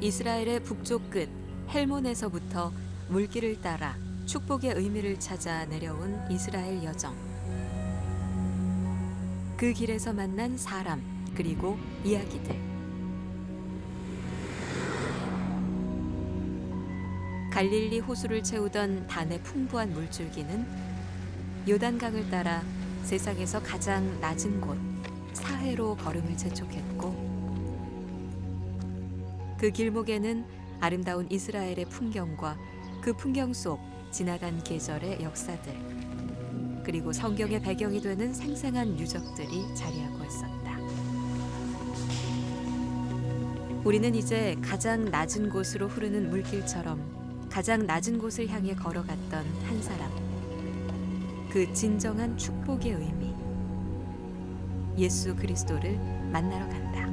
이스라엘의 북쪽 끝 헬몬에서부터 물길을 따라 축복의 의미를 찾아 내려온 이스라엘 여정. 그 길에서 만난 사람 그리고 이야기들. 갈릴리 호수를 채우던 단의 풍부한 물줄기는 요단강을 따라 세상에서 가장 낮은 곳 사해로 걸음을 재촉했고, 그 길목에는 아름다운 이스라엘의 풍경과 그 풍경 속 지나간 계절의 역사들, 그리고 성경의 배경이 되는 생생한 유적들이 자리하고 있었다. 우리는 이제 가장 낮은 곳으로 흐르는 물길처럼 가장 낮은 곳을 향해 걸어갔던 한 사람, 그 진정한 축복의 의미, 예수 그리스도를 만나러 간다.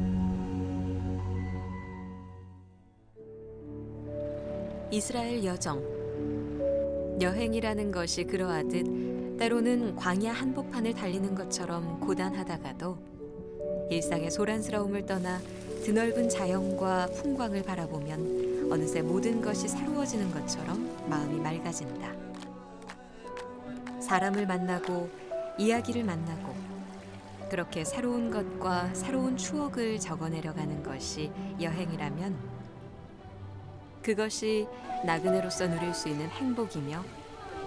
이스라엘 여정. 여행이라는 것이 그러하듯 때로는 광야 한복판을 달리는 것처럼 고단하다가도 일상의 소란스러움을 떠나 드넓은 자연과 풍광을 바라보면 어느새 모든 것이 새로워지는 것처럼 마음이 맑아진다. 사람을 만나고 이야기를 만나고 그렇게 새로운 것과 새로운 추억을 적어내려가는 것이 여행이라면, 그것이 나그네로서 누릴 수 있는 행복이며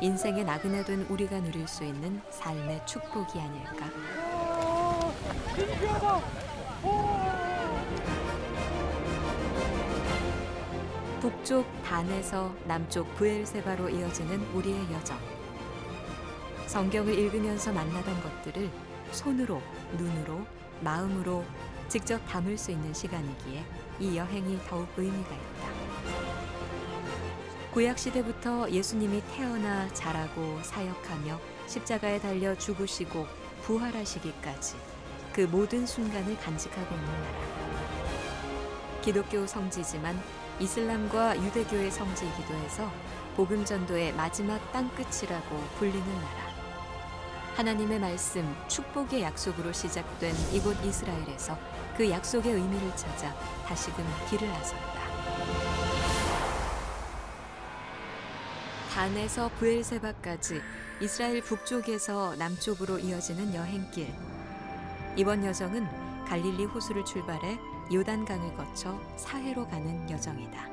인생의 나그네 된 우리가 누릴 수 있는 삶의 축복이 아닐까. 북쪽 단에서 남쪽 브엘세바로 이어지는 우리의 여정. 성경을 읽으면서 만나던 것들을 손으로, 눈으로, 마음으로 직접 담을 수 있는 시간이기에 이 여행이 더욱 의미가 있다. 구약시대부터 예수님이 태어나 자라고 사역하며 십자가에 달려 죽으시고 부활하시기까지 그 모든 순간을 간직하고 있는 나라. 기독교 성지지만 이슬람과 유대교의 성지이기도 해서 복음 전도의 마지막 땅끝이라고 불리는 나라. 하나님의 말씀, 축복의 약속으로 시작된 이곳 이스라엘에서 그 약속의 의미를 찾아 다시금 길을 나섰다. 단에서 브엘세바까지 이스라엘 북쪽에서 남쪽으로 이어지는 여행길. 이번 여정은 갈릴리 호수를 출발해 요단강을 거쳐 사해로 가는 여정이다.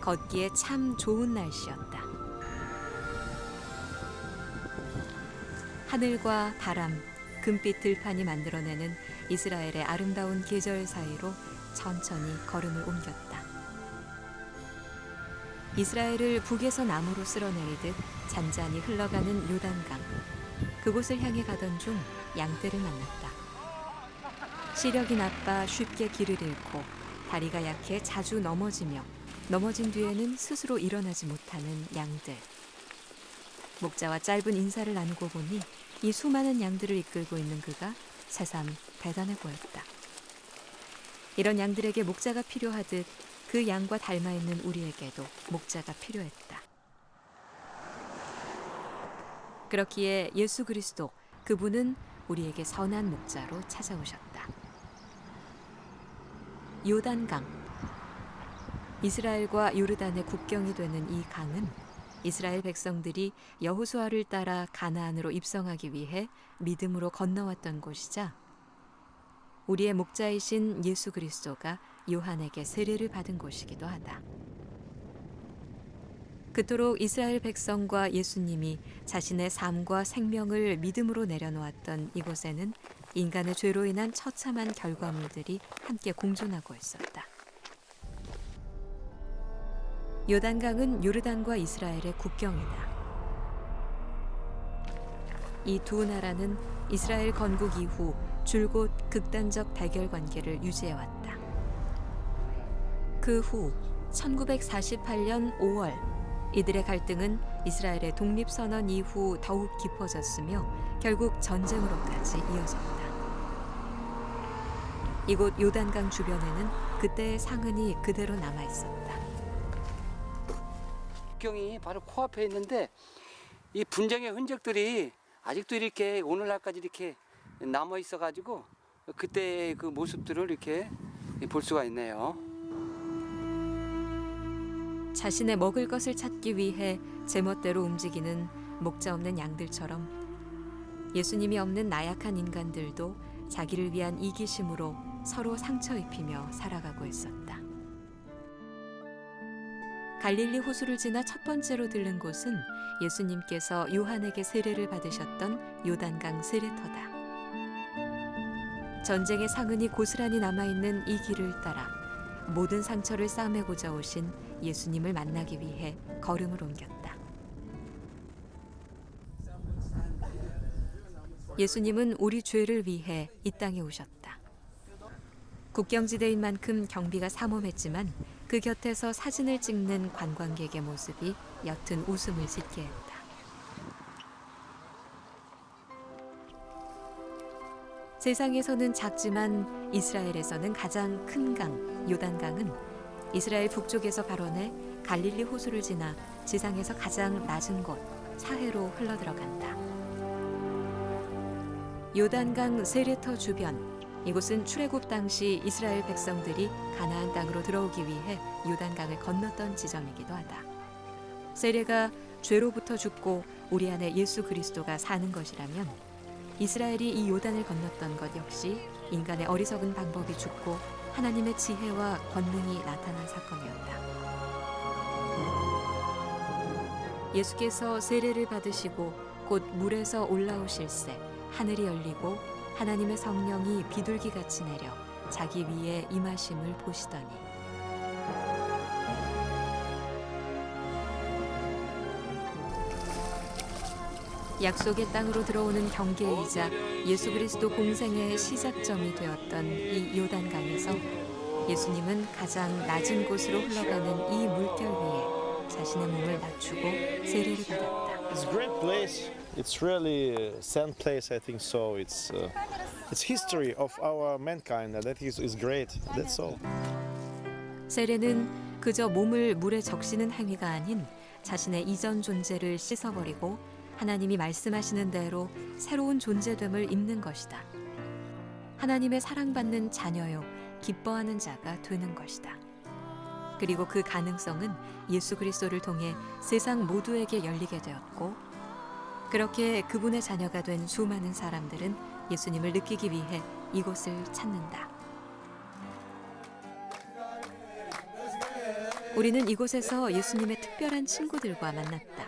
걷기에 참 좋은 날씨였다. 하늘과 바람, 금빛 들판이 만들어내는 이스라엘의 아름다운 계절 사이로 천천히 걸음을 옮겼다. 이스라엘을 북에서 남으로 쓸어내리듯 잔잔히 흘러가는 요단강. 그곳을 향해 가던 중 양떼를 만났다. 시력이 나빠 쉽게 길을 잃고 다리가 약해 자주 넘어지며 넘어진 뒤에는 스스로 일어나지 못하는 양들. 목자와 짧은 인사를 나누고 보니 이 수많은 양들을 이끌고 있는 그가 새삼 대단해 보였다. 이런 양들에게 목자가 필요하듯 그 양과 닮아있는 우리에게도 목자가 필요했다. 그렇기에 예수 그리스도, 그분은 우리에게 선한 목자로 찾아오셨다. 요단강. 이스라엘과 요르단의 국경이 되는 이 강은 이스라엘 백성들이 여호수아를 따라 가나안으로 입성하기 위해 믿음으로 건너왔던 곳이자, 우리의 목자이신 예수 그리스도가 요한에게 세례를 받은 곳이기도 하다. 그토록 이스라엘 백성과 예수님이 자신의 삶과 생명을 믿음으로 내려놓았던 이곳에는 인간의 죄로 인한 처참한 결과물들이 함께 공존하고 있었다. 요단강은 요르단과 이스라엘의 국경이다. 이 두 나라는 이스라엘 건국 이후 줄곧 극단적 대결 관계를 유지해왔다. 그 후 1948년 5월 이들의 갈등은 이스라엘의 독립선언 이후 더욱 깊어졌으며 결국 전쟁으로까지 이어졌다. 이곳 요단강 주변에는 그때의 상흔이 그대로 남아있었다. 국경이 바로 코앞에 있는데 이 분쟁의 흔적들이 아직도 이렇게 오늘날까지 이렇게 남아 있어가지고 그때 그 모습들을 이렇게 볼 수가 있네요. 자신의 먹을 것을 찾기 위해 제멋대로 움직이는 목자 없는 양들처럼 예수님이 없는 나약한 인간들도 자기를 위한 이기심으로 서로 상처 입히며 살아가고 있었다. 갈릴리 호수를 지나 첫 번째로 들른 곳은 예수님께서 요한에게 세례를 받으셨던 요단강 세례터다. 전쟁의 상흔이 고스란히 남아있는 이 길을 따라 모든 상처를 싸매고자 오신 예수님을 만나기 위해 걸음을 옮겼다. 예수님은 우리 죄를 위해 이 땅에 오셨다. 국경지대인 만큼 경비가 삼엄했지만 그 곁에서 사진을 찍는 관광객의 모습이 옅은 웃음을 짓게 했다. 세상에서는 작지만 이스라엘에서는 가장 큰 강, 요단강은 이스라엘 북쪽에서 발원해 갈릴리 호수를 지나 지상에서 가장 낮은 곳, 사해로 흘러들어간다. 요단강 세례터 주변, 이곳은 출애굽 당시 이스라엘 백성들이 가나안 땅으로 들어오기 위해 요단강을 건넜던 지점이기도 하다. 세례가 죄로부터 죽고 우리 안에 예수 그리스도가 사는 것이라면 이스라엘이 이 요단을 건넜던 것 역시 인간의 어리석은 방법이 죽고 하나님의 지혜와 권능이 나타난 사건이었다. 예수께서 세례를 받으시고 곧 물에서 올라오실새 하늘이 열리고 하나님의 성령이 비둘기같이 내려 자기 위에 임하심을 보시더니 약속의 땅으로 들어오는 경계이자 예수 그리스도 공생의 시작점이 되었던 이 요단강에서 예수님은 가장 낮은 곳으로 흘러가는 이 물결 위에 자신의 몸을 낮추고 세례를 받았다. It's a great place. It's really a saint place, I think so. It's history of our mankind, and that is great. That's all. 세례는 그저 몸을 물에 적시는 행위가 아닌 자신의 이전 존재를 씻어버리고 하나님이 말씀하시는 대로 새로운 존재됨을 입는 것이다. 하나님의 사랑받는 자녀요, 기뻐하는 자가 되는 것이다. 그리고 그 가능성은 예수 그리스도를 통해 세상 모두에게 열리게 되었고, 그렇게 그분의 자녀가 된 수많은 사람들은 예수님을 느끼기 위해 이곳을 찾는다. 우리는 이곳에서 예수님의 특별한 친구들과 만났다.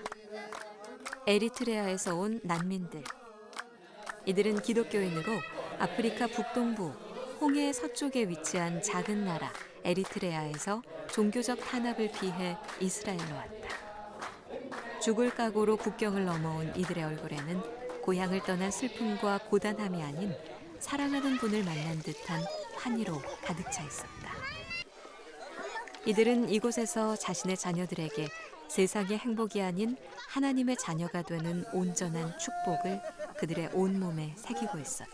에리트레아에서 온 난민들. 이들은 기독교인으로 아프리카 북동부 홍해 서쪽에 위치한 작은 나라 에리트레아에서 종교적 탄압을 피해 이스라엘로 왔다. 죽을 각오로 국경을 넘어온 이들의 얼굴에는 고향을 떠난 슬픔과 고단함이 아닌 사랑하는 분을 만난 듯한 환희로 가득 차 있었다. 이들은 이곳에서 자신의 자녀들에게 세상의 행복이 아닌 하나님의 자녀가 되는 온전한 축복을 그들의 온몸에 새기고 있었다.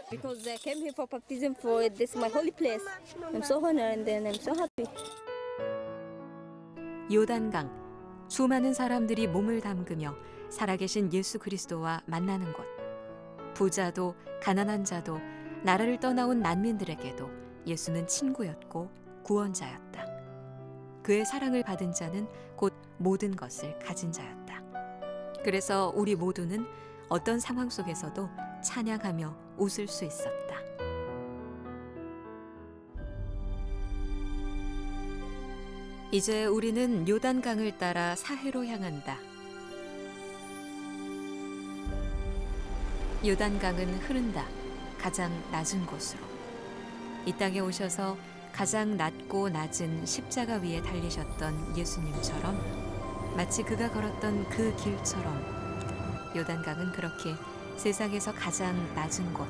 Because I came here for baptism for this my holy place. I'm so honored and I'm so happy. 요단강, 수많은 사람들이 몸을 담그며 살아계신 예수 그리스도와 만나는 곳. 부자도 가난한 자도 나라를 떠나온 난민들에게도 예수는 친구였고 구원자였다. 그의 사랑을 받은 자는 곧 모든 것을 가진 자였다. 그래서 우리 모두는 어떤 상황 속에서도 찬양하며 웃을 수 있었다. 이제 우리는 요단강을 따라 사해로 향한다. 요단강은 흐른다. 가장 낮은 곳으로. 이 땅에 오셔서 가장 낮고 낮은 십자가 위에 달리셨던 예수님처럼 마치 그가 걸었던 그 길처럼 요단강은 그렇게 세상에서 가장 낮은 곳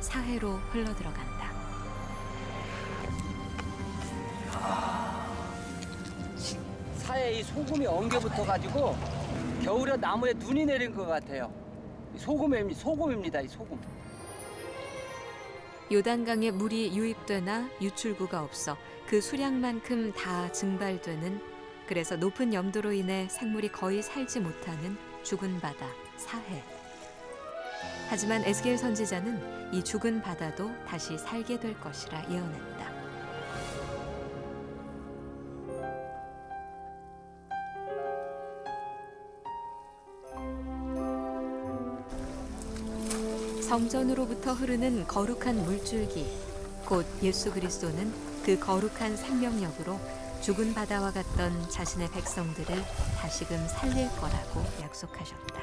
사해로 흘러들어간다. 사해에 이 소금이 엉겨 붙어가지고 겨울에 나무에 눈이 내린 것 같아요. 소금입니다. 이 소금. 요단강에 물이 유입되나 유출구가 없어 그 수량만큼 다 증발되는, 그래서 높은 염도로 인해 생물이 거의 살지 못하는 죽은 바다, 사해. 하지만 에스겔 선지자는 이 죽은 바다도 다시 살게 될 것이라 예언했다. 성전으로부터 흐르는 거룩한 물줄기, 곧 예수 그리스도는 그 거룩한 생명력으로 죽은 바다와 같던 자신의 백성들을 다시금 살릴 거라고 약속하셨다.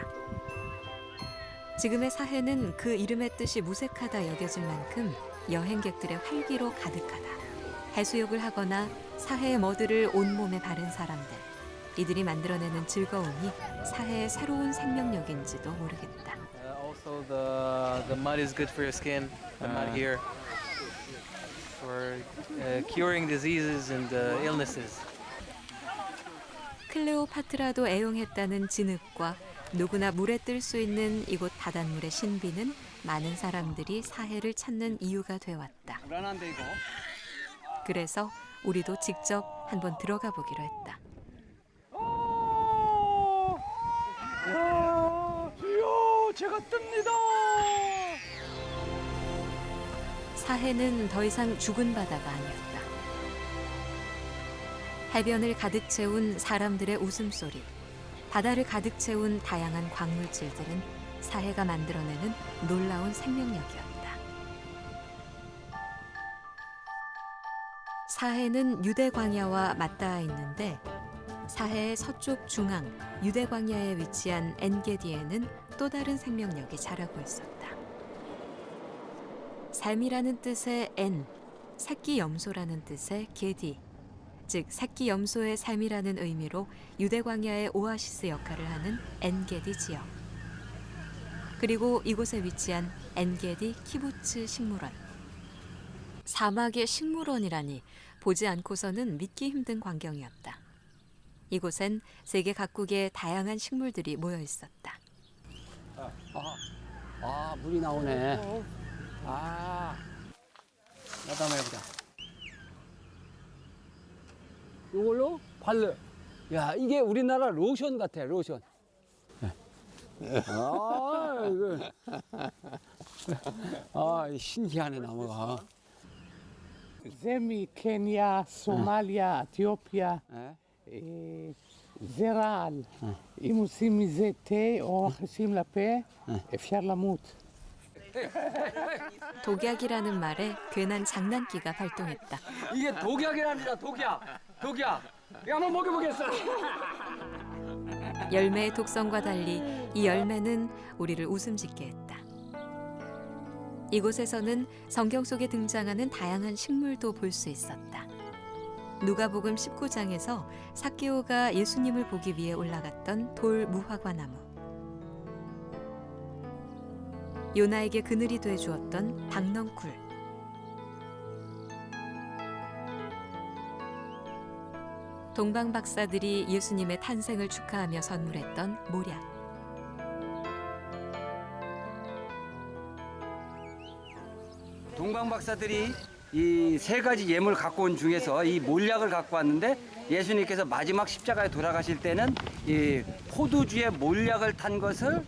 지금의 사해는 그 이름의 뜻이 무색하다 여겨질 만큼 여행객들의 활기로 가득하다. 해수욕을 하거나 사해의 머드를 온몸에 바른 사람들, 이들이 만들어내는 즐거움이 사해의 새로운 생명력인지도 모르겠다. Also, the mud is good for your skin. The mud here for curing diseases and illnesses. 클레오파트라도 애용했다는 진흙과 누구나 물에 뜰 수 있는 이곳 바닷물의 신비는 많은 사람들이 사해를 찾는 이유가 되어왔다. 불안한데 이거. 그래서 우리도 직접 한번 들어가 보기로 했다. 주여, 제가 뜹니다. 사해는 더 이상 죽은 바다가 아니었다. 해변을 가득 채운 사람들의 웃음소리, 바다를 가득 채운 다양한 광물질들은 사해가 만들어내는 놀라운 생명력이었다. 사해는 유대 광야와 맞닿아 있는데 사해의 서쪽 중앙 유대 광야에 위치한 엔게디에는 또 다른 생명력이 자라고 있었다. 삶이라는 뜻의 엔, 새끼 염소라는 뜻의 게디, 즉 새끼 염소의 삶이라는 의미로 유대 광야의 오아시스 역할을 하는 엔게디 지역. 그리고 이곳에 위치한 엔게디 키부츠 식물원. 사막의 식물원이라니 보지 않고서는 믿기 힘든 광경이었다. 이곳엔 세계 각국의 다양한 식물들이 모여 있었다. 물이 나오네. 나도 한번 해보자. 이걸로 발로. 야, 이게 우리나라 로션 같아, 로션. 신기하네, 나무가. זה מקניה, סומליה, אתיופיה, זה רעל. אם עושים מזה תה או מכניסים לפה, אפשר למות. 독약이라는 말에 괜한 장난기가 발동했다. 이게 독약이랍니다, 독약. 독약. 이거 한번 먹여보겠어. 열매의 독성과 달리 이 열매는 우리를 웃음짓게 했다. 이곳에서는 성경 속에 등장하는 다양한 식물도 볼 수 있었다. 누가복음 19장에서 삭개오가 예수님을 보기 위해 올라갔던 돌 무화과 나무, 요나에게 그늘이 돼 주었던 박넝쿨, 동방 박사들이 예수님의 탄생을 축하하며 선물했던 모략, 동방 박사들이 이 세 가지 예물 갖고 온 중에서 이 몰약을 갖고 왔는데 예수님께서 마지막 십자가에 돌아가실 때는 이 포도주에 몰약을 탄 것을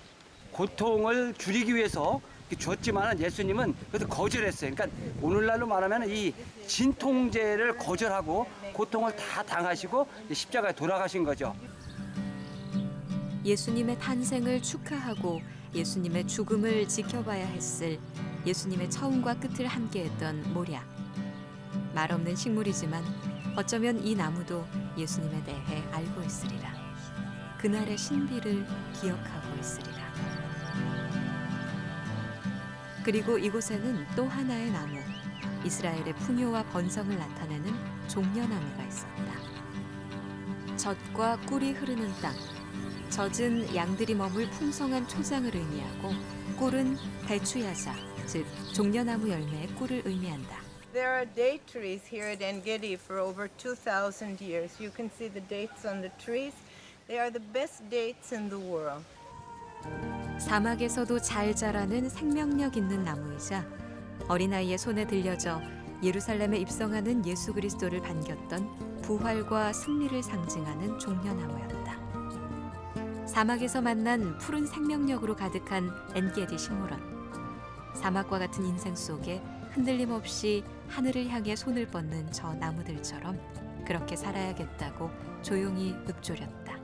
고통을 줄이기 위해서 줬지만 예수님은 그래서 거절했어요. 그러니까 오늘날로 말하면 이 진통제를 거절하고 고통을 다 당하시고 십자가에 돌아가신 거죠. 예수님의 탄생을 축하하고 예수님의 죽음을 지켜봐야 했을 예수님의 처음과 끝을 함께했던 모략. 말없는 식물이지만 어쩌면 이 나무도 예수님에 대해 알고 있으리라. 그날의 신비를 기억하고 있으리라. 그리고 이곳에는 또 하나의 나무, 이스라엘의 풍요와 번성을 나타내는 종려나무가 있었다. 젖과 꿀이 흐르는 땅, 젖은 양들이 머물 풍성한 초장을 의미하고 꿀은 배추야자, 즉 종려나무 열매의 꿀을 의미한다. There are date trees here at En-Gedi for over 2,000 years. You can see the dates on the trees. They are the best dates in the world. 사막에서도 잘 자라는 생명력 있는 나무이자 어린아이의 손에 들려져 예루살렘에 입성하는 예수 그리스도를 반겼던 부활과 승리를 상징하는 종려나무였다. 사막에서 만난 푸른 생명력으로 가득한 엔게디 식물원. 사막과 같은 인생 속에 흔들림 없이 하늘을 향해 손을 뻗는 저 나무들처럼 그렇게 살아야겠다고 조용히 읊조렸다.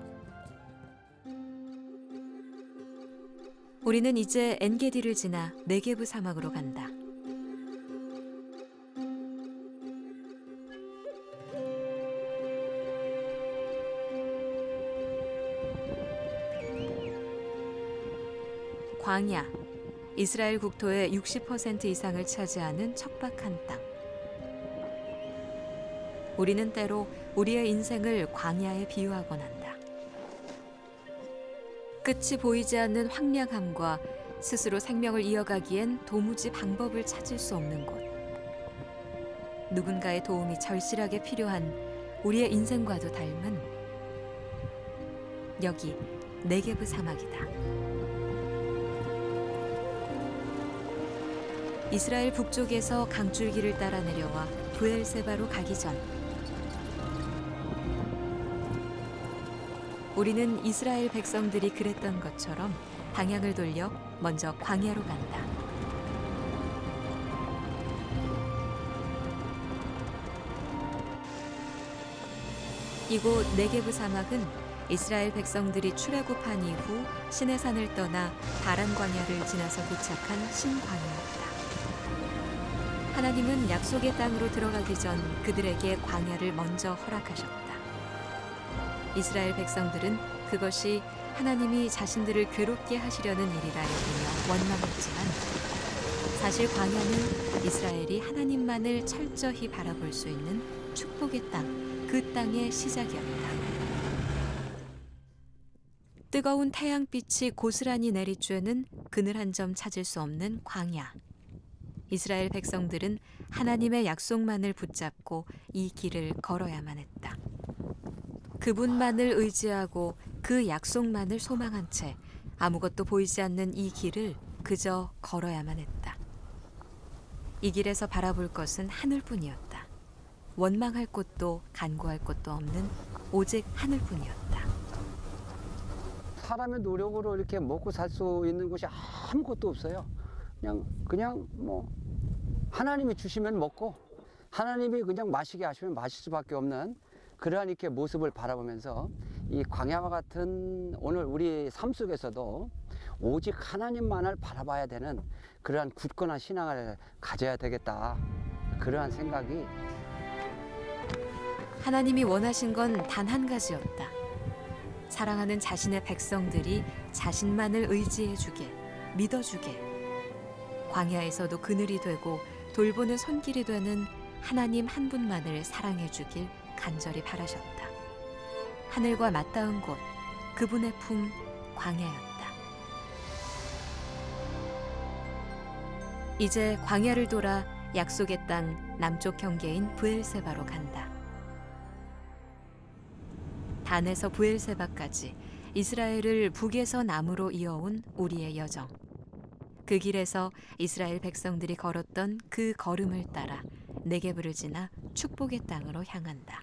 우리는 이제 엔게디를 지나 네게브 사막으로 간다. 광야, 이스라엘 국토의 60% 이상을 차지하는 척박한 땅. 우리는 때로 우리의 인생을 광야에 비유하곤 한다. 끝이 보이지 않는 황량함과 스스로 생명을 이어가기엔 도무지 방법을 찾을 수 없는 곳. 누군가의 도움이 절실하게 필요한 우리의 인생과도 닮은 여기 네게브 사막이다. 이스라엘 북쪽에서 강줄기를 따라 내려와 브엘세바로 가기 전 우리는 이스라엘 백성들이 그랬던 것처럼 방향을 돌려 먼저 광야로 간다. 이곳 네게브 사막은 이스라엘 백성들이 출애굽한 이후 시내산을 떠나 바란 광야를 지나서 도착한 신광야였다. 하나님은 약속의 땅으로 들어가기 전 그들에게 광야를 먼저 허락하셨다. 이스라엘 백성들은 그것이 하나님이 자신들을 괴롭게 하시려는 일이라 여기며 원망했지만 사실 광야는 이스라엘이 하나님만을 철저히 바라볼 수 있는 축복의 땅, 그 땅의 시작이었다. 뜨거운 태양빛이 고스란히 내리쬐는 그늘 한 점 찾을 수 없는 광야. 이스라엘 백성들은 하나님의 약속만을 붙잡고 이 길을 걸어야만 했다. 그분만을 의지하고 그 약속만을 소망한 채 아무것도 보이지 않는 이 길을 그저 걸어야만 했다. 이 길에서 바라볼 것은 하늘뿐이었다. 원망할 곳도 간구할 곳도 없는 오직 하늘뿐이었다. 사람의 노력으로 이렇게 먹고 살 수 있는 곳이 아무것도 없어요. 그냥 뭐 하나님이 주시면 먹고 하나님이 그냥 마시게 하시면 마실 수밖에 없는 그러한 이렇게 모습을 바라보면서 이 광야와 같은 오늘 우리 삶 속에서도 오직 하나님만을 바라봐야 되는 그러한 굳건한 신앙을 가져야 되겠다. 그러한 생각이 하나님이 원하신 건 단 한 가지였다. 사랑하는 자신의 백성들이 자신만을 의지해주게, 믿어주게. 광야에서도 그늘이 되고 돌보는 손길이 되는 하나님 한 분만을 사랑해주길 간절히 바라셨다. 하늘과 맞닿은 곳, 그분의 품 광야였다. 이제 광야를 돌아 약속의 땅 남쪽 경계인 브엘세바로 간다. 단에서 브엘세바까지 이스라엘을 북에서 남으로 이어온 우리의 여정. 그 길에서 이스라엘 백성들이 걸었던 그 걸음을 따라 네게브를 지나 축복의 땅으로 향한다.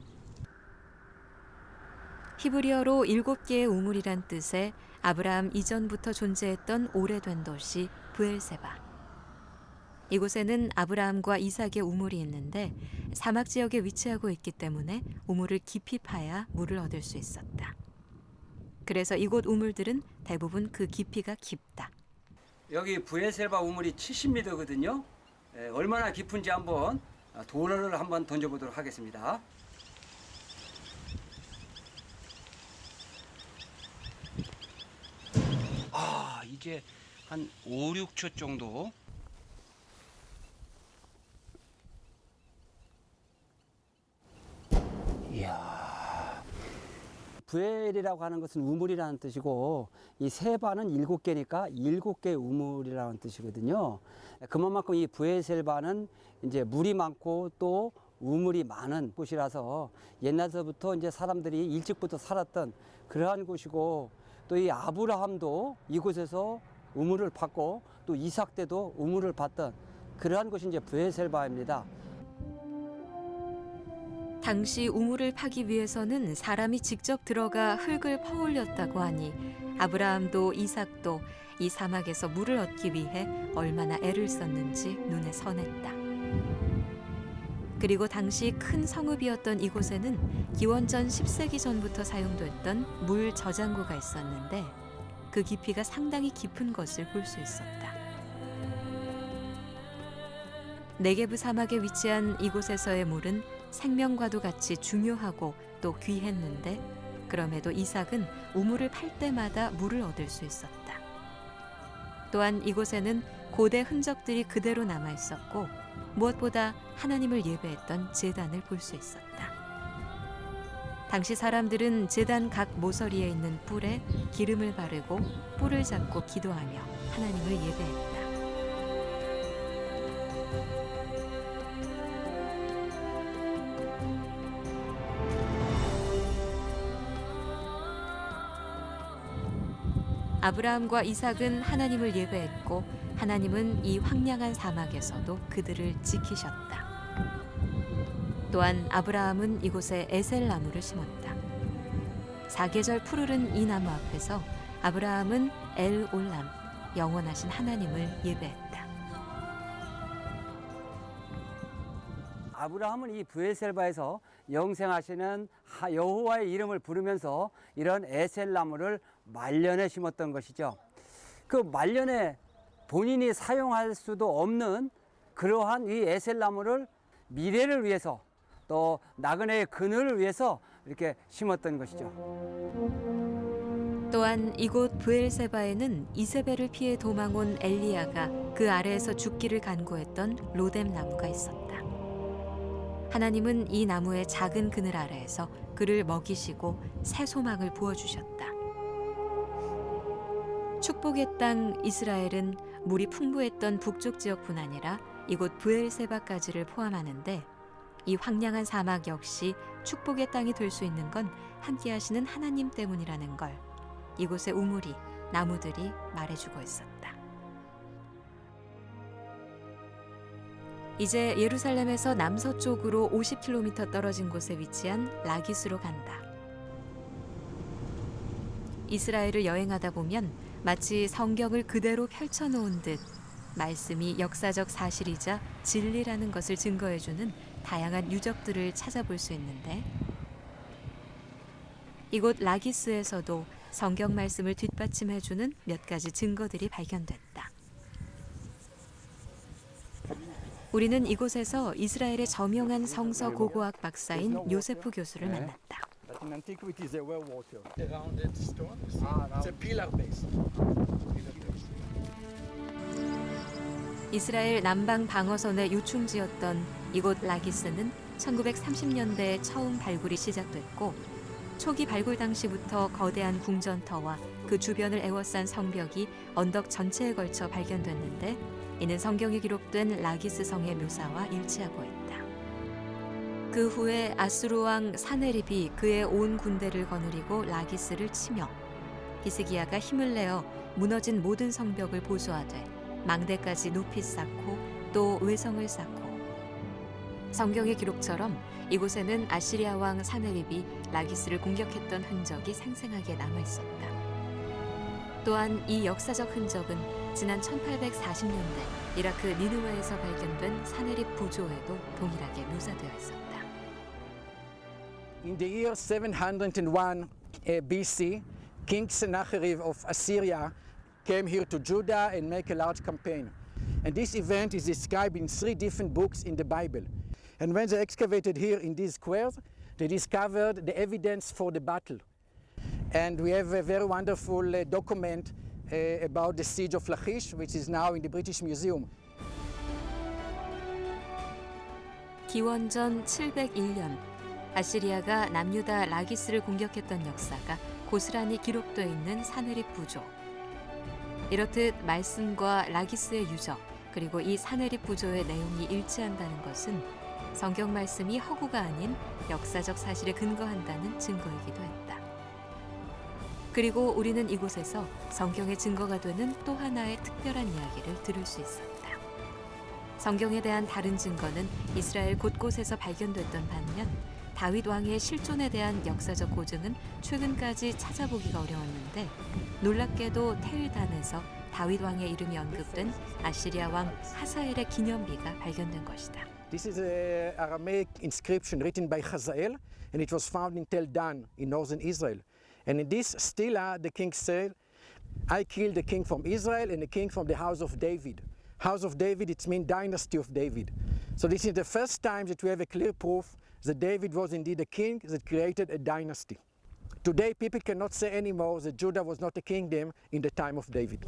히브리어로 7개의 우물이란 뜻의 아브라함 이전부터 존재했던 오래된 도시 브엘세바. 이곳에는 아브라함과 이삭의 우물이 있는데 사막 지역에 위치하고 있기 때문에 우물을 깊이 파야 물을 얻을 수 있었다. 그래서 이곳 우물들은 대부분 그 깊이가 깊다. 여기 브엘세바 우물이 70m거든요. 얼마나 깊은지 한번 돌을 한번 던져보도록 하겠습니다. 이제 한 5, 6초 정도. 이야. 브엘이라고 하는 것은 우물이라는 뜻이고 이 세바는 7개니까 7개 우물이라는 뜻이거든요. 그만큼 이 브엘세바는 이제 물이 많고 또 우물이 많은 곳이라서 옛날서부터 이제 사람들이 일찍부터 살았던 그러한 곳이고 또 이 아브라함도 이곳에서 우물을 받고 또 이삭 때도 우물을 받던 그러한 곳이 이제 브엘세바입니다. 당시 우물을 파기 위해서는 사람이 직접 들어가 흙을 퍼올렸다고 하니 아브라함도 이삭도 이 사막에서 물을 얻기 위해 얼마나 애를 썼는지 눈에 선했다. 그리고 당시 큰 성읍이었던 이곳에는 기원전 10세기 전부터 사용됐던 물 저장고가 있었는데 그 깊이가 상당히 깊은 것을 볼 수 있었다. 네게브 사막에 위치한 이곳에서의 물은 생명과도 같이 중요하고 또 귀했는데 그럼에도 이삭은 우물을 팔 때마다 물을 얻을 수 있었다. 또한 이곳에는 고대 흔적들이 그대로 남아 있었고 무엇보다 하나님을 예배했던 제단을 볼 수 있었다. 당시 사람들은 제단 각 모서리에 있는 뿔에 기름을 바르고 뿔을 잡고 기도하며 하나님을 예배했다. 아브라함과 이삭은 하나님을 예배했고 하나님은 이 황량한 사막에서도 그들을 지키셨다. 또한 아브라함은 이곳에 에셀 나무를 심었다. 사계절 푸르른 이 나무 앞에서 아브라함은 엘 올람, 영원하신 하나님을 예배했다. 아브라함은 이 브엘셀바에서 영생하시는 여호와의 이름을 부르면서 이런 에셀나무를 말년에 심었던 것이죠. 그 말년에 본인이 사용할 수도 없는 그러한 이 에셀나무를 미래를 위해서 또 나그네의 그늘을 위해서 이렇게 심었던 것이죠. 또한 이곳 브엘세바에는 이세벨을 피해 도망온 엘리야가 그 아래에서 죽기를 간구했던 로뎀 나무가 있었다. 하나님은 이 나무의 작은 그늘 아래에서 그를 먹이시고 새 소망을 부어주셨다. 축복의 땅 이스라엘은 물이 풍부했던 북쪽 지역뿐 아니라 이곳 브엘세바까지를 포함하는데 이 황량한 사막 역시 축복의 땅이 될 수 있는 건 함께하시는 하나님 때문이라는 걸 이곳의 우물이 나무들이 말해주고 있었다. 이제 예루살렘에서 남서쪽으로 50km 떨어진 곳에 위치한 라기스로 간다. 이스라엘을 여행하다 보면 마치 성경을 그대로 펼쳐놓은 듯 말씀이 역사적 사실이자 진리라는 것을 증거해주는 다양한 유적들을 찾아볼 수 있는데 이곳 라기스에서도 성경 말씀을 뒷받침해주는 몇 가지 증거들이 발견됐다. 우리는 이곳에서 이스라엘의 저명한 성서 고고학 박사인 요세프 교수를 만났다. In antiquity, there were water. Around that stone, it's a pillar base. 이스라엘 남방 방어선의 요충지였던 이곳 라기스는 1930년대에 처음 발굴이 시작됐고 초기 발굴 당시부터 거대한 궁전터와 그 주변을 에워싼 성벽이 언덕 전체에 걸쳐 발견됐는데 이는 성경에 기록된 라기스 성의 묘사와 일치하고 있다. 그 후에 아수르 왕 사네립이 그의 온 군대를 거느리고 라기스를 치며 히스기야가 힘을 내어 무너진 모든 성벽을 보수하되 망대까지 높이 쌓고 또 외성을 쌓고 성경의 기록처럼 이곳에는 아시리아 왕 사네립이 라기스를 공격했던 흔적이 생생하게 남아 있었다. 또한 이 역사적 흔적은 지난 1840년대 이라크 니느웨에서 발견된 사네립 부조에도 동일하게 묘사되어 있었다. In the year 701 BC, King Sennacherib of Assyria came here to Judah and make a large campaign. And this event is described in 3 different books in the Bible. And when they excavated here in these squares, they discovered the evidence for the battle. And we have a very wonderful document about the siege of Lachish, which is now in the British Museum. 기원전 701년 아시리아가 남유다 라기스를 공격했던 역사가 고스란히 기록되어 있는 사네립 부조. 이렇듯 말씀과 라기스의 유적 그리고 이 사네립 부조의 내용이 일치한다는 것은 성경 말씀이 허구가 아닌 역사적 사실에 근거한다는 증거이기도 했다. 그리고 우리는 이곳에서 성경의 증거가 되는 또 하나의 특별한 이야기를 들을 수 있었다. 성경에 대한 다른 증거는 이스라엘 곳곳에서 발견됐던 반면 다윗 왕의 실존에 대한 역사적 고증은 최근까지 찾아보기가 어려웠는데 놀랍게도 텔단에서 다윗 왕의 이름이 언급된 아시리아 왕 하사엘의 기념비가 발견된 것이다. This is an Aramaic inscription written by Hazael, and it was found in Tel Dan in northern Israel. And in this stela, the king said, I killed the king from Israel and the king from the house of David. House of David, it means dynasty of David. So this is the first time that we have a clear proof that David was indeed a king that created a dynasty. Today, people cannot say anymore that Judah was not a kingdom in the time of David.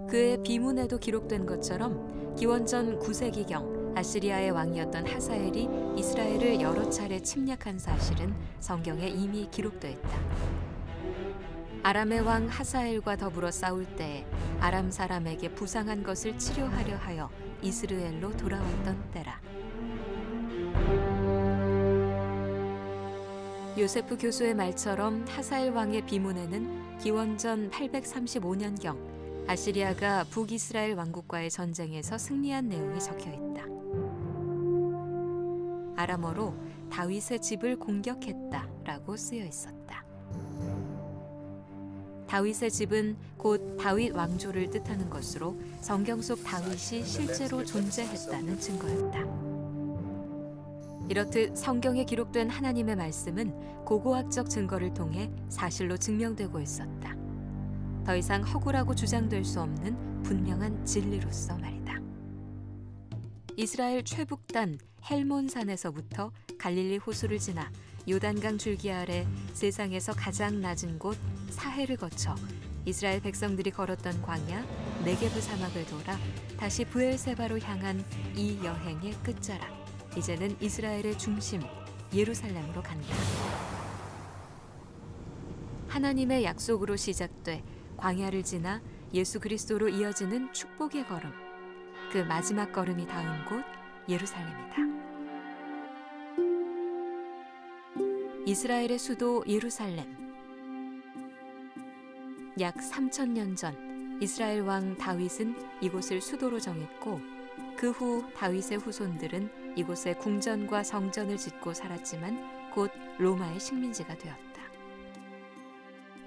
그의 비문에도 기록된 것처럼 기원전 9세기경 아시리아의 왕이었던 하사엘이 이스라엘을 여러 차례 침략한 사실은 성경에 이미 기록되어 있다. 아람의 왕 하사엘과 더불어 싸울 때에 아람 사람에게 부상한 것을 치료하려 하여 이스라엘로 돌아왔던 때라. 요세프 교수의 말처럼 하사엘 왕의 비문에는 기원전 835년경 아시리아가 북이스라엘 왕국과의 전쟁에서 승리한 내용이 적혀 있다. 아람어로 다윗의 집을 공격했다라고 쓰여 있었다. 다윗의 집은 곧 다윗 왕조를 뜻하는 것으로 성경 속 다윗이 실제로 존재했다는 증거였다. 이렇듯 성경에 기록된 하나님의 말씀은 고고학적 증거를 통해 사실로 증명되고 있었다. 더 이상 허구라고 주장될 수 없는 분명한 진리로서 말이다. 이스라엘 최북단 헬몬산에서부터 갈릴리 호수를 지나 요단강 줄기 아래 세상에서 가장 낮은 곳 사해를 거쳐 이스라엘 백성들이 걸었던 광야 네게브 사막을 돌아 다시 브엘세바로 향한 이 여행의 끝자락. 이제는 이스라엘의 중심 예루살렘으로 간다. 하나님의 약속으로 시작돼 광야를 지나 예수 그리스도로 이어지는 축복의 걸음. 그 마지막 걸음이 닿은 곳 예루살렘이다. 이스라엘의 수도 예루살렘. 약 3,000년 전 이스라엘 왕 다윗은 이곳을 수도로 정했고 그 후 다윗의 후손들은 이곳에 궁전과 성전을 짓고 살았지만 곧 로마의 식민지가 되었다.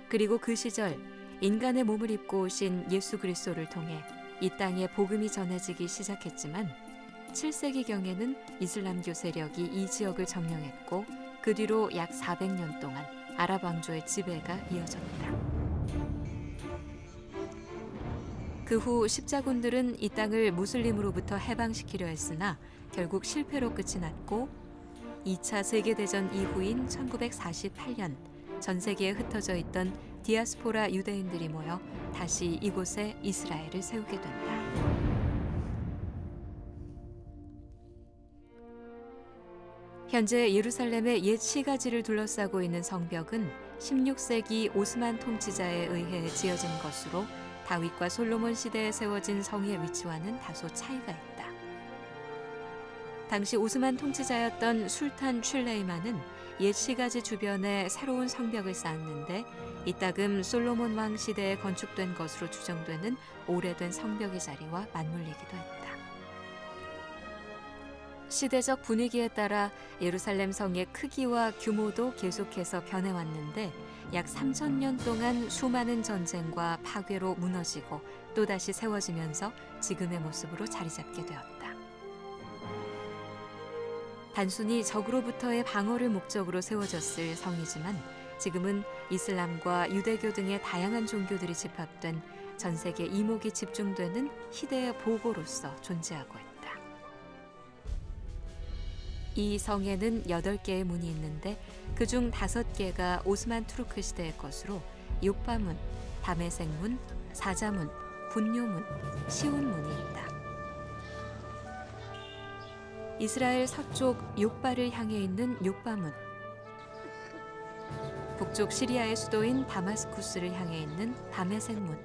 그리고 그 시절 인간의 몸을 입고 오신 예수 그리스도를 통해 이 땅에 복음이 전해지기 시작했지만 7세기경에는 이슬람교 세력이 이 지역을 점령했고 그 뒤로 약 400년 동안 아랍 왕조의 지배가 이어졌다. 그 후 십자군들은 이 땅을 무슬림으로부터 해방시키려 했으나 결국 실패로 끝이 났고 2차 세계대전 이후인 1948년 전 세계에 흩어져 있던 디아스포라 유대인들이 모여 다시 이곳에 이스라엘을 세우게 된다. 현재 예루살렘의 옛 시가지를 둘러싸고 있는 성벽은 16세기 오스만 통치자에 의해 지어진 것으로 다윗과 솔로몬 시대에 세워진 성의 위치와는 다소 차이가 있다. 당시 오스만 통치자였던 술탄 슐레이만은 옛 시가지 주변에 새로운 성벽을 쌓았는데 이따금 솔로몬 왕 시대에 건축된 것으로 추정되는 오래된 성벽의 자리와 맞물리기도 했다. 시대적 분위기에 따라 예루살렘 성의 크기와 규모도 계속해서 변해왔는데 약 3,000년 동안 수많은 전쟁과 파괴로 무너지고 또다시 세워지면서 지금의 모습으로 자리 잡게 되었다. 단순히 적으로부터의 방어를 목적으로 세워졌을 성이지만 지금은 이슬람과 유대교 등의 다양한 종교들이 집합된 전 세계 이목이 집중되는 희대의 보고로서 존재하고 있다. 이 성에는 8개의 문이 있는데 그중 5개가 오스만 투르크 시대의 것으로 욕바문, 다메섹문, 사자문, 분뇨문, 시온문이 있다. 이스라엘 서쪽 욕바를 향해 있는 욕바문, 북쪽 시리아의 수도인 다마스쿠스를 향해 있는 다메섹문,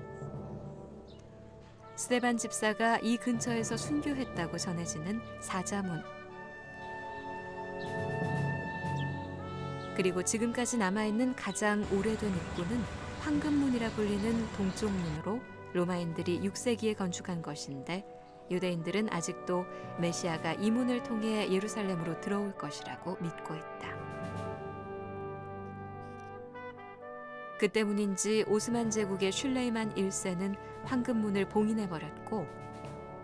스데반 집사가 이 근처에서 순교했다고 전해지는 사자문, 그리고 지금까지 남아있는 가장 오래된 입구는 황금문이라 불리는 동쪽 문으로 로마인들이 6세기에 건축한 것인데 유대인들은 아직도 메시아가 이 문을 통해 예루살렘으로 들어올 것이라고 믿고 있다. 그 때문인지 오스만 제국의 슐레이만 1세는 황금문을 봉인해버렸고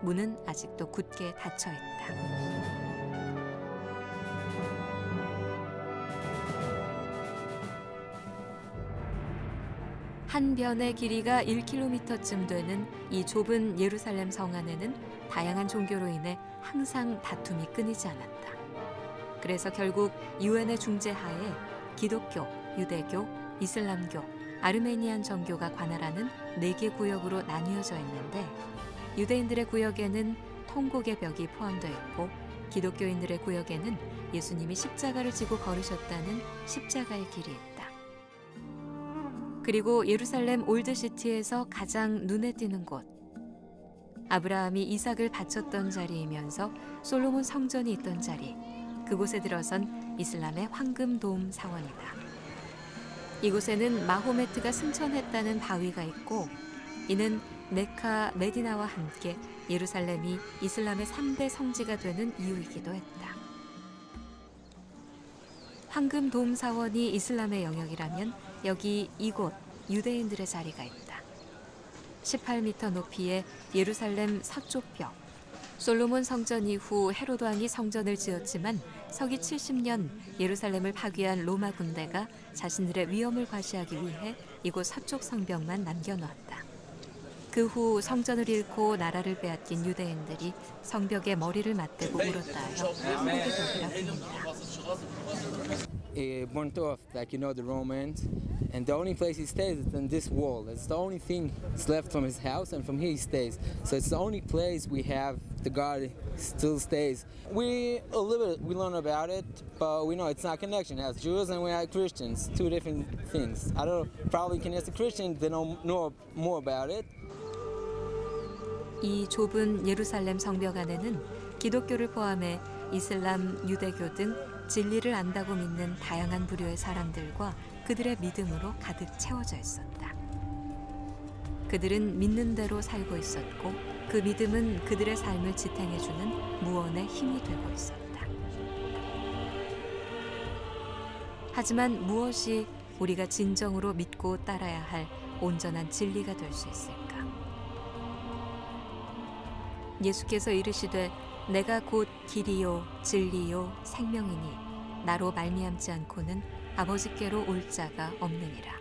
문은 아직도 굳게 닫혀 있다. 한 변의 길이가 1km쯤 되는 이 좁은 예루살렘 성 안에는 다양한 종교로 인해 항상 다툼이 끊이지 않았다. 그래서 결국 유엔의 중재하에 기독교, 유대교, 이슬람교, 아르메니안 정교가 관할하는 4개 구역으로 나뉘어져 있는데 유대인들의 구역에는 통곡의 벽이 포함되어 있고 기독교인들의 구역에는 예수님이 십자가를 지고 걸으셨다는 십자가의 길이 있다. 그리고 예루살렘 올드시티에서 가장 눈에 띄는 곳, 아브라함이 이삭을 바쳤던 자리이면서 솔로몬 성전이 있던 자리, 그곳에 들어선 이슬람의 황금돔 사원이다. 이곳에는 마호메트가 승천했다는 바위가 있고 이는 메카, 메디나와 함께 예루살렘이 이슬람의 3대 성지가 되는 이유이기도 했다. 황금돔 사원이 이슬람의 영역이라면 여기 이곳 유대인들의 자리가 있다. 18m 높이의 예루살렘 서쪽 벽. 솔로몬 성전 이후 헤로드 왕이 성전을 지었지만 서기 70년 예루살렘을 파괴한 로마 군대가 자신들의 위험을 과시하기 위해 이곳 서쪽 성벽만 남겨놓았다. 그 후 성전을 잃고 나라를 빼앗긴 유대인들이 성벽에 머리를 맞대고 울었다 하여 한국의 벽이라 부릅니다. Burnt off, like the Romans, and the only place he stays is in this wall. It's the only thing that's left from his house, and from here he stays. So it's the only place we have the God still stays. We learn about it, but we know it's not connection. As Jews and we are Christians, two different things. I don't probably can ask a Christian they know more about it. 이 좁은 예루살렘 성벽 안에는 기독교를 포함해 이슬람, 유대교 등 진리를 안다고 믿는 다양한 부류의 사람들과 그들의 믿음으로 가득 채워져 있었다. 그들은 믿는 대로 살고 있었고 그 믿음은 그들의 삶을 지탱해주는 무언의 힘이 되고 있었다. 하지만 무엇이 우리가 진정으로 믿고 따라야 할 온전한 진리가 될 수 있을까? 예수께서 이르시되 내가 곧 길이요 진리요 생명이니 나로 말미암지 않고는 아버지께로 올 자가 없느니라.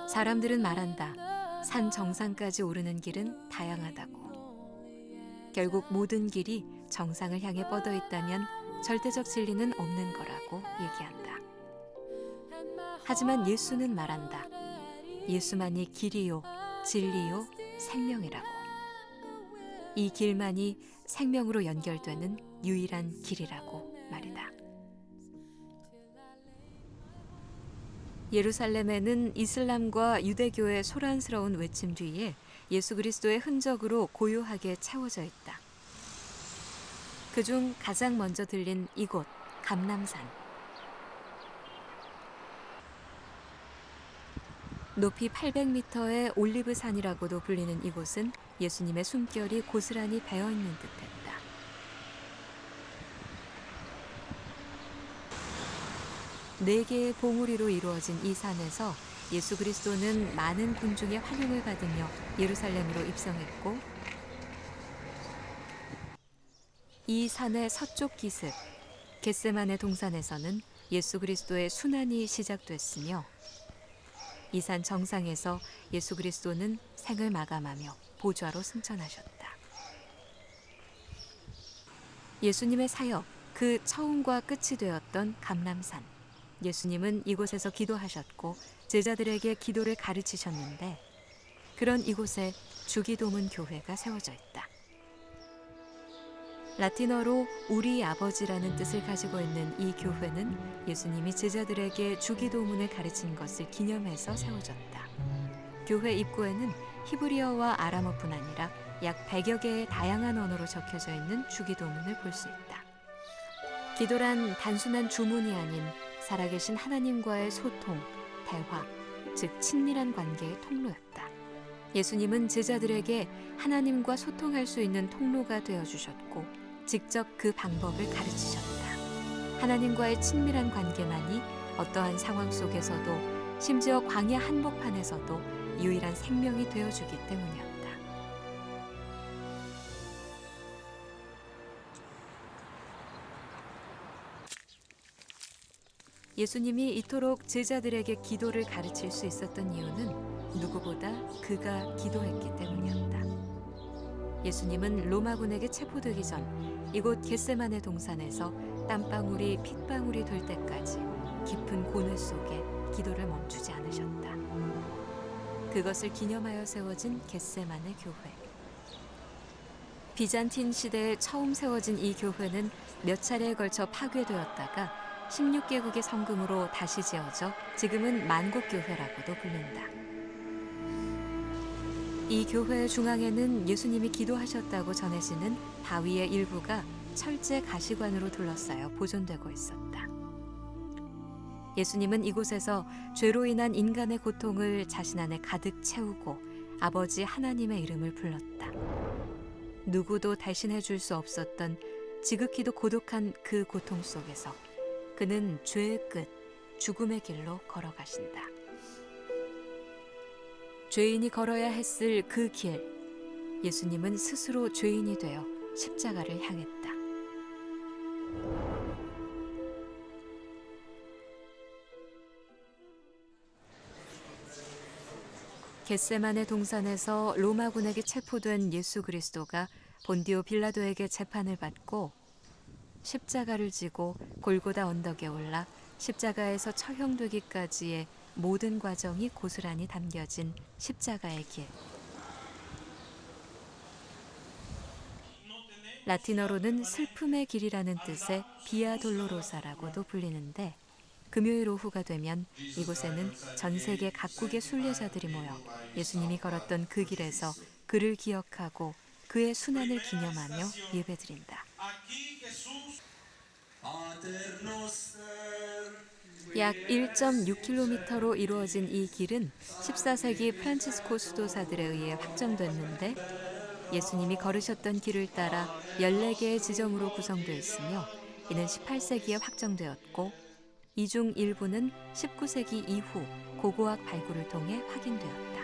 사람들은 말한다. 산 정상까지 오르는 길은 다양하다고. 결국 모든 길이 정상을 향해 뻗어 있다면 절대적 진리는 없는 거라고 얘기한다. 하지만 예수는 말한다. 예수만이 길이요 진리요 생명이라고. 이 길만이 생명으로 연결되는 유일한 길이라고 말이다. 예루살렘에는 이슬람과 유대교의 소란스러운 외침 뒤에 예수 그리스도의 흔적으로 고요하게 채워져 있다. 그중 가장 먼저 들린 이곳 감람산. 높이 800m의 올리브산이라고도 불리는 이곳은 예수님의 숨결이 고스란히 배어있는 듯했다. 네 개의 봉우리로 이루어진 이 산에서 예수 그리스도는 많은 군중의 환영을 받으며 예루살렘으로 입성했고 이 산의 서쪽 기슭 겟세마네 동산에서는 예수 그리스도의 순환이 시작됐으며 이 산 정상에서 예수 그리스도는 생을 마감하며 보좌로 승천하셨다. 예수님의 사역, 그 처음과 끝이 되었던 감람산. 예수님은 이곳에서 기도하셨고 제자들에게 기도를 가르치셨는데 그런 이곳에 주기도문 교회가 세워져 있다. 라틴어로 우리 아버지라는 뜻을 가지고 있는 이 교회는 예수님이 제자들에게 주기도문을 가르친 것을 기념해서 세워졌다. 교회 입구에는 히브리어와 아람어뿐 아니라 약 100여 개의 다양한 언어로 적혀져 있는 주기도문을 볼 수 있다. 기도란 단순한 주문이 아닌 살아계신 하나님과의 소통, 대화, 즉 친밀한 관계의 통로였다. 예수님은 제자들에게 하나님과 소통할 수 있는 통로가 되어주셨고 직접 그 방법을 가르치셨다. 하나님과의 친밀한 관계만이 어떠한 상황 속에서도 심지어 광야 한복판에서도 유일한 생명이 되어주기 때문이었다. 예수님이 이토록 제자들에게 기도를 가르칠 수 있었던 이유는 누구보다 그가 기도했기 때문이었다. 예수님은 로마군에게 체포되기 전 이곳 겟세마네 동산에서 땀방울이 핏방울이 될 때까지 깊은 고뇌 속에 기도를 멈추지 않으셨다. 그것을 기념하여 세워진 겟세마네 교회. 비잔틴 시대에 처음 세워진 이 교회는 몇 차례에 걸쳐 파괴되었다가 16개국의 성금으로 다시 지어져 지금은 만국교회라고도 불린다. 이 교회의 중앙에는 예수님이 기도하셨다고 전해지는 바위의 일부가 철제 가시관으로 둘러싸여 보존되고 있었다. 예수님은 이곳에서 죄로 인한 인간의 고통을 자신 안에 가득 채우고 아버지 하나님의 이름을 불렀다. 누구도 대신해 줄 수 없었던 지극히도 고독한 그 고통 속에서 그는 죄의 끝, 죽음의 길로 걸어가신다. 죄인이 걸어야 했을 그 길, 예수님은 스스로 죄인이 되어 십자가를 향했다. 겟세마네 동산에서 로마군에게 체포된 예수 그리스도가 본디오 빌라도에게 재판을 받고 십자가를 지고 골고다 언덕에 올라 십자가에서 처형되기까지의 모든 과정이 고스란히 담겨진 십자가의 길. 라틴어로는 슬픔의 길이라는 뜻의 비아 돌로로사라고도 불리는데 금요일 오후가 되면 이곳에는 전 세계 각국의 순례자들이 모여 예수님이 걸었던 그 길에서 그를 기억하고 그의 순환을 기념하며 예배드린다. 약 1.6km로 이루어진 이 길은 14세기 프란치스코 수도사들에 의해 확정됐는데 예수님이 걸으셨던 길을 따라 14개의 지점으로 구성되어 있으며 이는 18세기에 확정되었고 이 중 일부는 19세기 이후 고고학 발굴을 통해 확인되었다.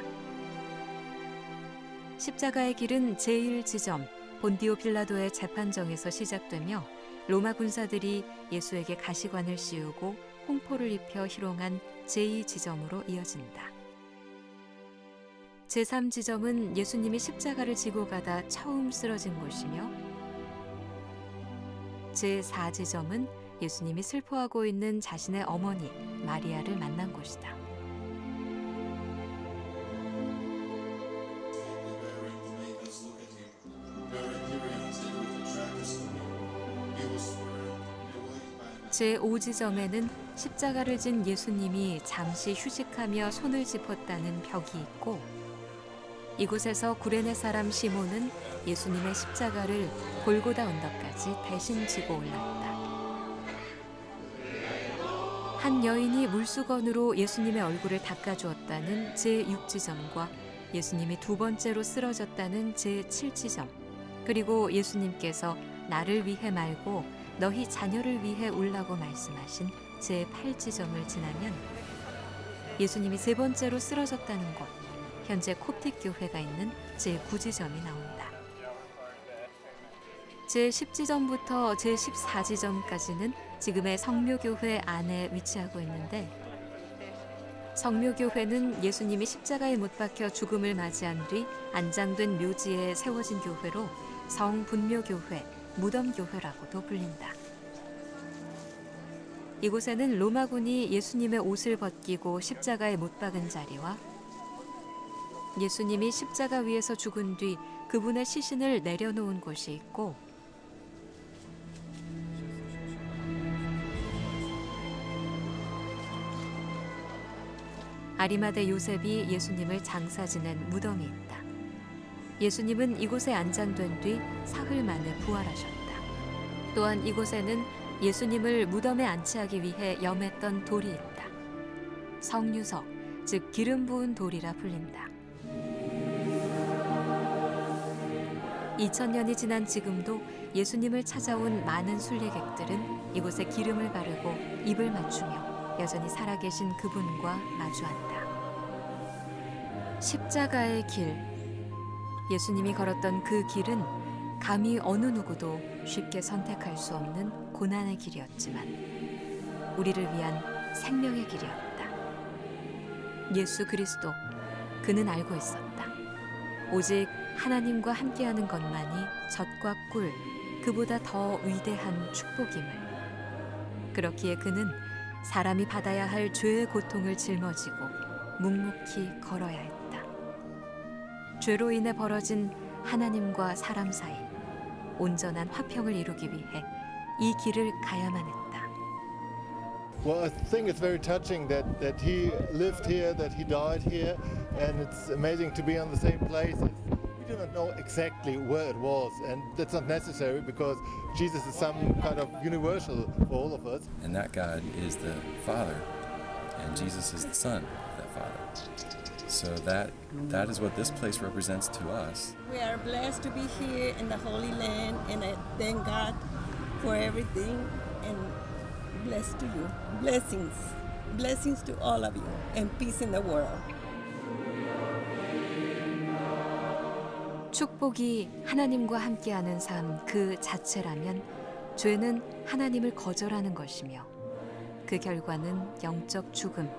십자가의 길은 제1지점 본디오 빌라도의 재판정에서 시작되며 로마 군사들이 예수에게 가시관을 씌우고 홍포를 입혀 희롱한 제2지점으로 이어진다. 제3지점은 예수님이 십자가를 지고 가다 처음 쓰러진 곳이며 제4지점은 예수님이 슬퍼하고 있는 자신의 어머니 마리아를 만난 곳이다. 제5지점에는 십자가를 진 예수님이 잠시 휴식하며 손을 짚었다는 벽이 있고 이곳에서 구레네 사람 시몬은 예수님의 십자가를 골고다 언덕까지 대신 지고 올랐다. 한 여인이 물수건으로 예수님의 얼굴을 닦아주었다는 제6지점과 예수님이 두 번째로 쓰러졌다는 제7지점, 그리고 예수님께서 나를 위해 말고 너희 자녀를 위해 울라고 말씀하신 제8지점을 지나면 예수님이 세 번째로 쓰러졌다는 곳, 현재 콥틱 교회가 있는 제9지점이 나온다. 제10지점부터 제14지점까지는 지금의 성묘교회 안에 위치하고 있는데 성묘교회는 예수님이 십자가에 못 박혀 죽음을 맞이한 뒤 안장된 묘지에 세워진 교회로 성분묘교회, 무덤교회라고도 불린다. 이곳에는 로마군이 예수님의 옷을 벗기고 십자가에 못 박은 자리와 예수님이 십자가 위에서 죽은 뒤 그분의 시신을 내려놓은 곳이 있고 아리마대 요셉이 예수님을 장사 지낸 무덤이 있다. 예수님은 이곳에 안장된 뒤 사흘 만에 부활하셨다. 또한 이곳에는 예수님을 무덤에 안치하기 위해 염했던 돌이 있다. 성유석, 즉 기름 부은 돌이라 불린다. 2000년이 지난 지금도 예수님을 찾아온 많은 순례객들은 이곳에 기름을 바르고 입을 맞추며 여전히 살아계신 그분과 마주한다. 십자가의 길. 예수님이 걸었던 그 길은 감히 어느 누구도 쉽게 선택할 수 없는 고난의 길이었지만 우리를 위한 생명의 길이었다. 예수 그리스도, 그는 알고 있었다. 오직 하나님과 함께하는 것만이 젖과 꿀, 그보다 더 위대한 축복임을. 그렇기에 그는 사람이 받아야 할 죄의 고통을 짊어지고 묵묵히 걸어야 했다. 죄로 인해 벌어진 하나님과 사람 사이 온전한 화평을 이루기 위해 이 길을 가야만 했다. Well, I think it's very touching that he lived here, that he died here, and it's amazing to be on the same places. We do not know exactly where it was, and that's not necessary because Jesus is some kind of universal for all of us. And that God is the Father, and Jesus is the Son of that Father. So that is what this place represents to us. We are blessed to be here in the Holy Land, and I thank God for everything, and blessed to you. Blessings. Blessings to all of you, and peace in the world. 축복이 하나님과 함께하는 삶 그 자체라면 죄는 하나님을 거절하는 것이며 그 결과는 영적 죽음,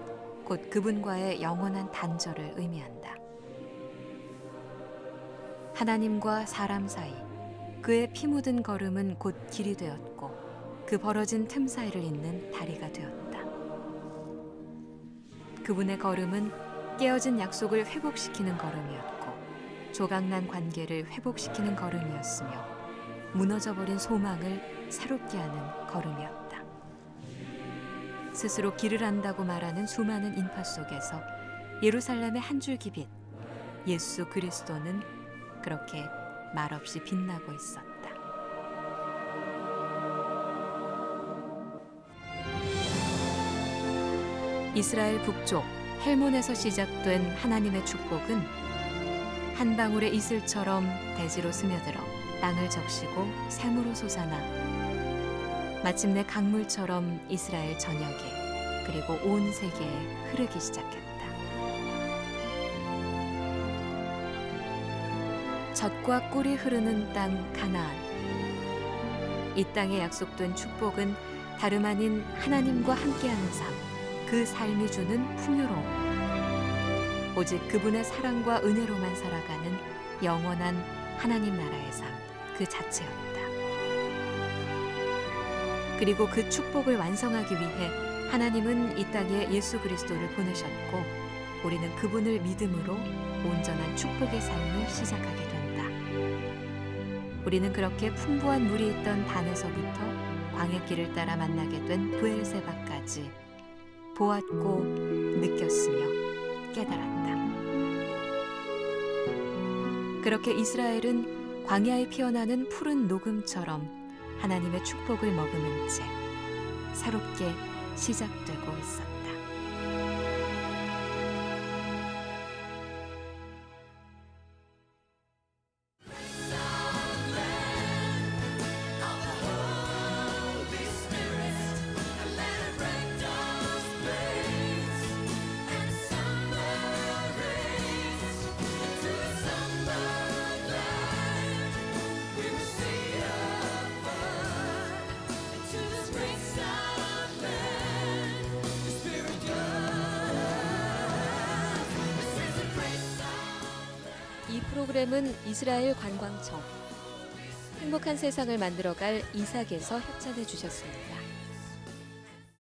곧 그분과의 영원한 단절을 의미한다. 하나님과 사람 사이, 그의 피 묻은 걸음은 곧 길이 되었고 그 벌어진 틈 사이를 잇는 다리가 되었다. 그분의 걸음은 깨어진 약속을 회복시키는 걸음이었고 조각난 관계를 회복시키는 걸음이었으며 무너져버린 소망을 새롭게 하는 걸음이었다. 스스로 길을 안다고 말하는 수많은 인파 속에서 예루살렘의 한 줄기 빛, 예수 그리스도는 그렇게 말없이 빛나고 있었다. 이스라엘 북쪽 헬몬에서 시작된 하나님의 축복은 한 방울의 이슬처럼 대지로 스며들어 땅을 적시고 샘으로 솟아나 마침내 강물처럼 이스라엘 전역에 그리고 온 세계에 흐르기 시작했다. 젖과 꿀이 흐르는 땅 가나안. 이 땅에 약속된 축복은 다름 아닌 하나님과 함께하는 삶, 그 삶이 주는 풍요로움. 오직 그분의 사랑과 은혜로만 살아가는 영원한 하나님 나라의 삶, 그 자체였다. 그리고 그 축복을 완성하기 위해 하나님은 이 땅에 예수 그리스도를 보내셨고 우리는 그분을 믿음으로 온전한 축복의 삶을 시작하게 된다. 우리는 그렇게 풍부한 물이 있던 단에서부터 광야길을 따라 만나게 된 브엘세바까지 보았고 느꼈으며 깨달았다. 그렇게 이스라엘은 광야에 피어나는 푸른 녹음처럼 하나님의 축복을 머금은 채 새롭게 시작되고 있었다. 이 프로그램은 이스라엘 관광청 행복한 세상을 만들어갈 이삭에서 협찬해 주셨습니다.